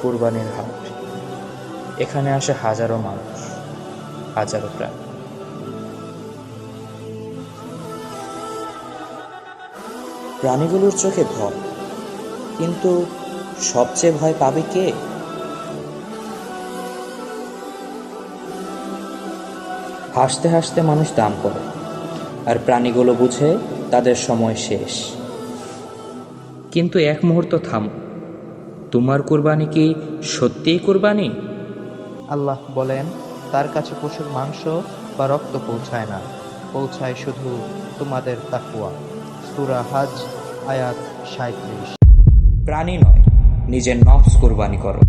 কুরবানির হাট। এখানে আসে হাজারো মানুষ, হাজারো প্রাণ। প্রাণীগুলোর চোখে ভয়, কিন্তু সবচেয়ে ভয় পাবে কে? হাসতে হাসতে মানুষ দাম করে, আর প্রাণীগুলো বুঝে তাদের সময় শেষ। কিন্তু এক মুহূর্ত থামো, তোমার কুরবানি কি সত্যিই কুরবানি? আল্লাহ বলেন, তার কাছে পশুর মাংস বা রক্ত পৌঁছায় না, পৌঁছায় শুধু তোমাদের তাকওয়া। সূরা হজ আয়াত ৩৭। প্রাণী নয়, নিজের নফস কুরবানি করো।